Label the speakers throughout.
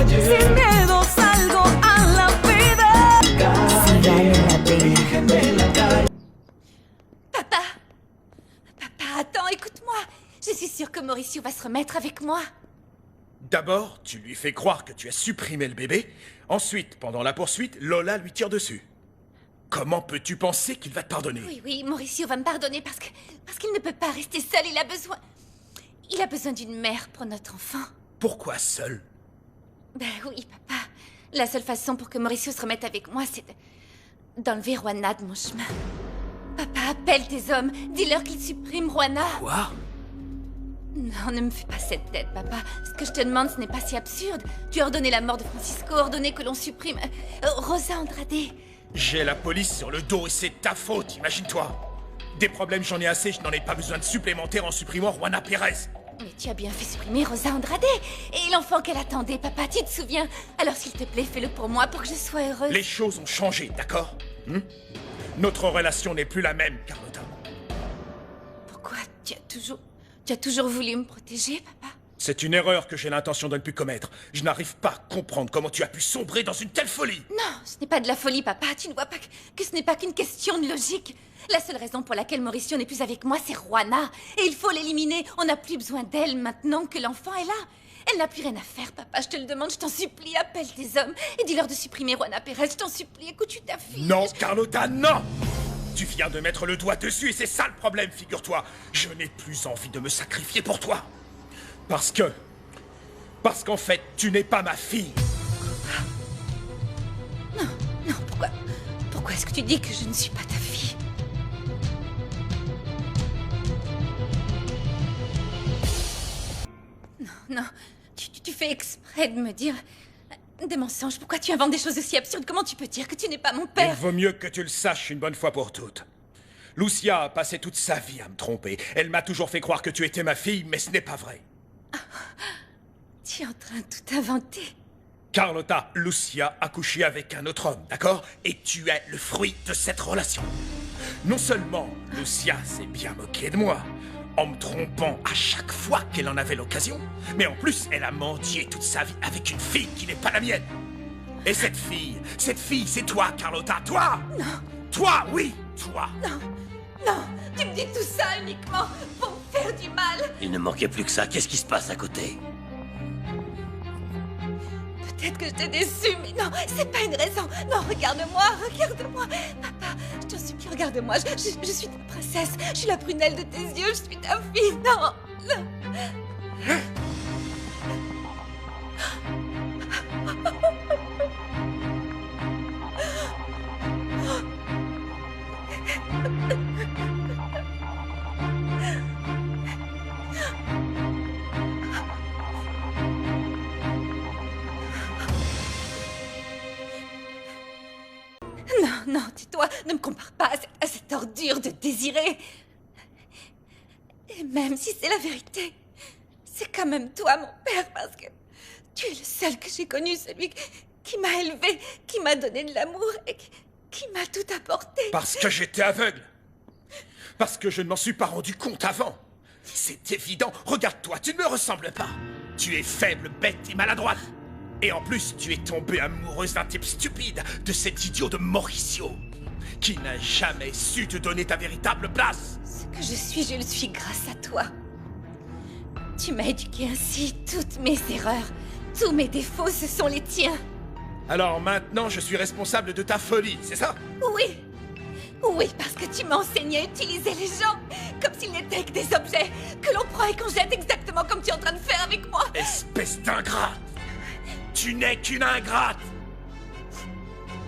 Speaker 1: Sin miedo salgo a la vida.
Speaker 2: Si vale la pena.
Speaker 3: Papa! Papa, attends, écoute-moi. Je suis sûre que Mauricio va se remettre avec moi.
Speaker 4: D'abord, tu lui fais croire que tu as supprimé le bébé. Ensuite, pendant la poursuite, Lola lui tire dessus. Comment peux-tu penser qu'il va te pardonner?
Speaker 3: Oui, Mauricio va me pardonner parce qu'il ne peut pas rester seul. Il a besoin d'une mère pour notre enfant.
Speaker 4: Pourquoi seul?
Speaker 3: Ben oui, papa. La seule façon pour que Mauricio se remette avec moi, c'est d'enlever Juana de mon chemin. Papa, appelle tes hommes. Dis-leur qu'ils suppriment Juana.
Speaker 4: Quoi?
Speaker 3: Non, ne me fais pas cette tête, papa. Ce que je te demande, ce n'est pas si absurde. Tu as ordonné la mort de Francisco, ordonné que l'on supprime... Rosa Andrade.
Speaker 4: J'ai la police sur le dos et c'est ta faute, imagine-toi. Des problèmes, j'en ai assez, je n'en ai pas besoin de supplémentaires en supprimant Juana Pérez.
Speaker 3: Mais tu as bien fait supprimer Rosa Andrade. Et l'enfant qu'elle attendait, papa, tu te souviens? Alors s'il te plaît, fais-le pour moi, pour que je sois heureuse.
Speaker 4: Les choses ont changé, d'accord? Notre relation n'est plus la même, Carlotta.
Speaker 3: Pourquoi tu as toujours voulu me protéger, papa?
Speaker 4: C'est une erreur que j'ai l'intention de ne plus commettre. Je n'arrive pas à comprendre comment tu as pu sombrer dans une telle folie.
Speaker 3: Non, ce n'est pas de la folie, papa. Tu ne vois pas que ce n'est pas qu'une question de logique. La seule raison pour laquelle Mauricio n'est plus avec moi, c'est Juana. Et il faut l'éliminer. On n'a plus besoin d'elle maintenant que l'enfant est là. Elle n'a plus rien à faire, papa. Je te le demande, je t'en supplie. Appelle tes hommes et dis-leur de supprimer Juana Pérez. Je t'en supplie, écoute-tu ta fille.
Speaker 4: Non, Carlotta, non! Tu viens de mettre le doigt dessus et c'est ça le problème, figure-toi. Je n'ai plus envie de me sacrifier pour toi. Parce qu'en fait, tu n'es pas ma fille.
Speaker 3: Non, pourquoi est-ce que tu dis que je ne suis pas ta fille? Non, tu fais exprès de me dire des mensonges. Pourquoi tu inventes des choses aussi absurdes? Comment tu peux dire que tu n'es pas mon
Speaker 4: Il
Speaker 3: père?
Speaker 4: vaut mieux que tu le saches une bonne fois pour toutes. Lucia a passé toute sa vie à me tromper. Elle m'a toujours fait croire que tu étais ma fille, mais ce n'est pas vrai.
Speaker 3: Tu es en train de tout inventer.
Speaker 4: Carlotta, Lucia a couché avec un autre homme, d'accord? Et tu es le fruit de cette relation. Non seulement Lucia s'est bien moquée de moi, en me trompant à chaque fois qu'elle en avait l'occasion, mais en plus, elle a menti toute sa vie avec une fille qui n'est pas la mienne. Et cette fille, c'est toi, Carlotta, toi!
Speaker 3: Non.
Speaker 4: Toi, oui, toi!
Speaker 3: Non, tu me dis tout ça uniquement pour me faire du mal.
Speaker 5: Il ne manquait plus que ça. Qu'est-ce qui se passe à côté?
Speaker 3: Peut-être que je t'ai déçu, mais non, c'est pas une raison. Non, regarde-moi. Papa, je t'en supplie, regarde-moi. Je suis ta princesse. Je suis la prunelle de tes yeux. Je suis ta fille. Non. Non, tais-toi, ne me compare pas à cette ordure de Désiré. Et même si c'est la vérité, c'est quand même toi, mon père, parce que tu es le seul que j'ai connu, celui qui m'a élevé, qui m'a donné de l'amour et qui m'a tout apporté.
Speaker 4: Parce que j'étais aveugle. Parce que je ne m'en suis pas rendu compte avant. C'est évident. Regarde-toi, tu ne me ressembles pas. Tu es faible, bête et maladroite. Et en plus, tu es tombée amoureuse d'un type stupide, de cet idiot de Mauricio, qui n'a jamais su te donner ta véritable place.
Speaker 3: Ce que je le suis grâce à toi. Tu m'as éduqué ainsi, toutes mes erreurs, tous mes défauts, ce sont les tiens.
Speaker 4: Alors maintenant, je suis responsable de ta folie, c'est ça?
Speaker 3: Oui, parce que tu m'as enseigné à utiliser les gens comme s'ils n'étaient que des objets que l'on prend et qu'on jette exactement comme tu es en train de faire avec moi.
Speaker 4: Espèce d'ingrate! Tu n'es qu'une ingrate!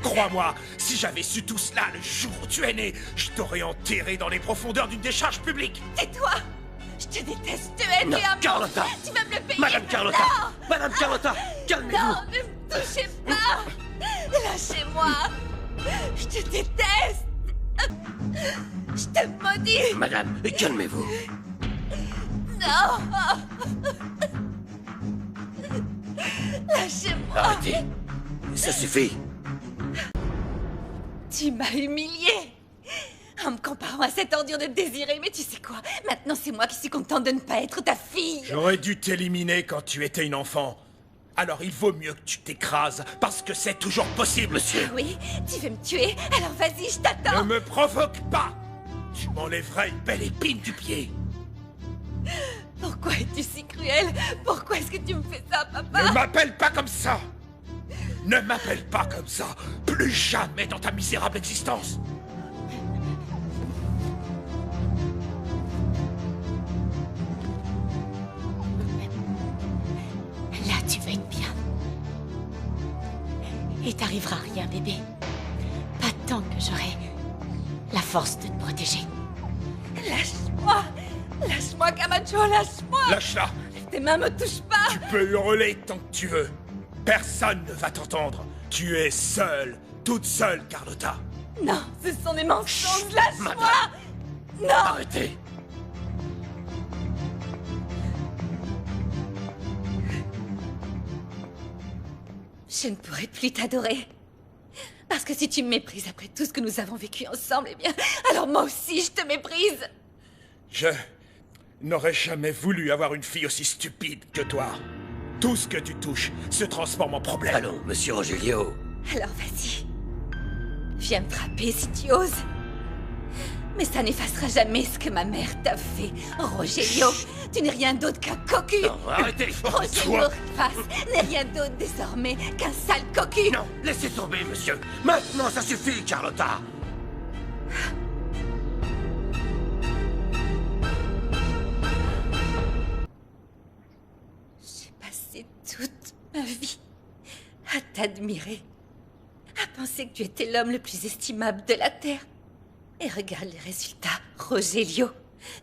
Speaker 4: Crois-moi, si j'avais su tout cela le jour où tu es né, je t'aurais enterré dans les profondeurs d'une décharge publique!
Speaker 3: Tais-toi! Je te déteste, tu es
Speaker 5: Non,
Speaker 3: un
Speaker 5: Carlotta!
Speaker 3: monstre. Tu vas me le payer!
Speaker 5: Madame Carlotta!
Speaker 3: Non!
Speaker 5: Madame Carlotta! Calmez-vous!
Speaker 3: Non, ne me touchez pas! Lâchez-moi! Je te déteste! Je te maudis!
Speaker 5: Madame, calmez-vous!
Speaker 3: Non! Lâchez-moi!
Speaker 5: Arrêtez! Ça suffit!
Speaker 3: Tu m'as humiliée! En me comparant à cette ordure de Désiré, mais tu sais quoi? Maintenant, c'est moi qui suis contente de ne pas être ta fille!
Speaker 4: J'aurais dû t'éliminer quand tu étais une enfant. alors il vaut mieux que tu t'écrases, parce que c'est toujours possible, monsieur.
Speaker 3: Oui, tu veux me tuer? Alors vas-y, je
Speaker 4: Ne
Speaker 3: t'attends.
Speaker 4: me provoque pas. Tu m'enlèverais une belle épine du pied.
Speaker 3: Pourquoi es-tu si cruel? Pourquoi est-ce que tu me fais ça,
Speaker 4: Ne
Speaker 3: papa?
Speaker 4: m'appelle pas comme ça. Ne m'appelle pas comme ça. Plus jamais dans ta misérable existence.
Speaker 6: Là, tu vas être bien. Il t'arrivera rien, bébé. Pas tant que j'aurai la force de te protéger.
Speaker 3: Lâche-moi! Lâche-moi, Camacho, lâche-moi!
Speaker 4: Lâche-la.
Speaker 3: Tes mains me touchent pas!
Speaker 4: Tu peux hurler tant que tu veux. Personne ne va t'entendre. Tu es seule, toute seule, Carlotta.
Speaker 3: Non, ce sont des mensonges, lâche-moi!
Speaker 5: madame.
Speaker 3: Non!
Speaker 5: Arrêtez.
Speaker 3: Je ne pourrai plus t'adorer. Parce que si tu me méprises après tout ce que nous avons vécu ensemble, eh bien, alors moi aussi je te méprise!
Speaker 4: Je n'aurais jamais voulu avoir une fille aussi stupide que toi. Tout ce que tu touches se transforme en problème.
Speaker 5: Allons, monsieur Rogelio.
Speaker 3: Alors vas-y. Viens me frapper si tu oses. Mais ça n'effacera jamais ce que ma mère t'a fait. Rogelio, tu n'es rien d'autre qu'un cocu.
Speaker 5: Non, arrêtez.
Speaker 3: Rogelio Face n'est rien d'autre désormais qu'un sale cocu.
Speaker 5: Non, laissez tomber, monsieur. Maintenant, ça suffit, Carlotta.
Speaker 3: J'ai passé toute ma vie à t'admirer, à penser que tu étais l'homme le plus estimable de la Terre. Et regarde les résultats, Rogelio.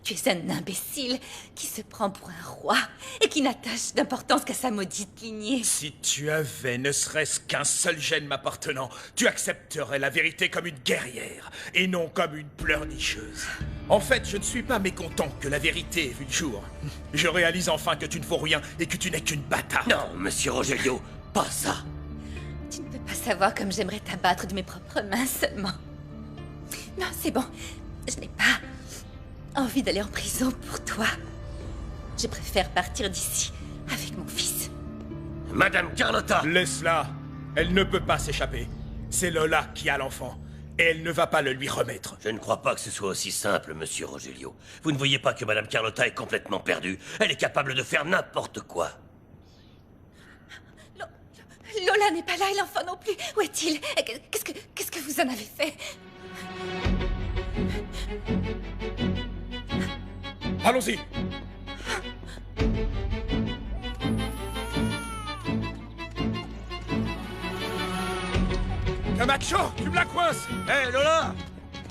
Speaker 3: Tu es un imbécile qui se prend pour un roi et qui n'attache d'importance qu'à sa maudite lignée.
Speaker 4: Si tu avais ne serait-ce qu'un seul gène m'appartenant, tu accepterais la vérité comme une guerrière et non comme une pleurnicheuse. En fait, je ne suis pas mécontent que la vérité ait vu le jour. Je réalise enfin que tu ne vaux rien et que tu n'es qu'une bâtarde.
Speaker 5: Non, monsieur Rogelio, pas ça.
Speaker 3: Tu ne peux pas savoir comme j'aimerais t'abattre de mes propres mains seulement. Non, c'est bon. Je n'ai pas envie d'aller en prison pour toi. Je préfère partir d'ici avec mon fils.
Speaker 5: Madame Carlotta.
Speaker 4: Laisse-la. Elle ne peut pas s'échapper. C'est Lola qui a l'enfant. Et elle ne va pas le lui remettre.
Speaker 5: Je ne crois pas que ce soit aussi simple, monsieur Rogelio. Vous ne voyez pas que Madame Carlotta est complètement perdue. Elle est capable de faire n'importe quoi.
Speaker 3: Lola n'est pas là et l'enfant non plus. Où est-il? Qu'est-ce que vous en avez fait?
Speaker 4: Allons-y. Camacho, tu me la coinces.
Speaker 5: Hé, Lola.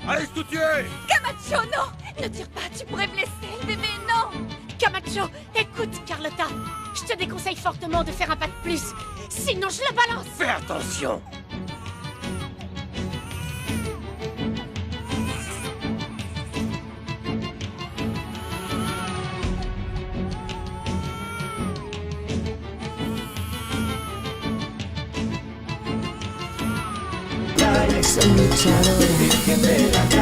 Speaker 5: Allez tout tuer.
Speaker 3: Camacho, non! Ne tire pas, tu pourrais blesser le bébé, non!
Speaker 6: Camacho, écoute, Carlotta. Je te déconseille fortement de faire un pas de plus. Sinon, je le balance.
Speaker 5: Fais attention.
Speaker 2: Son luchadores.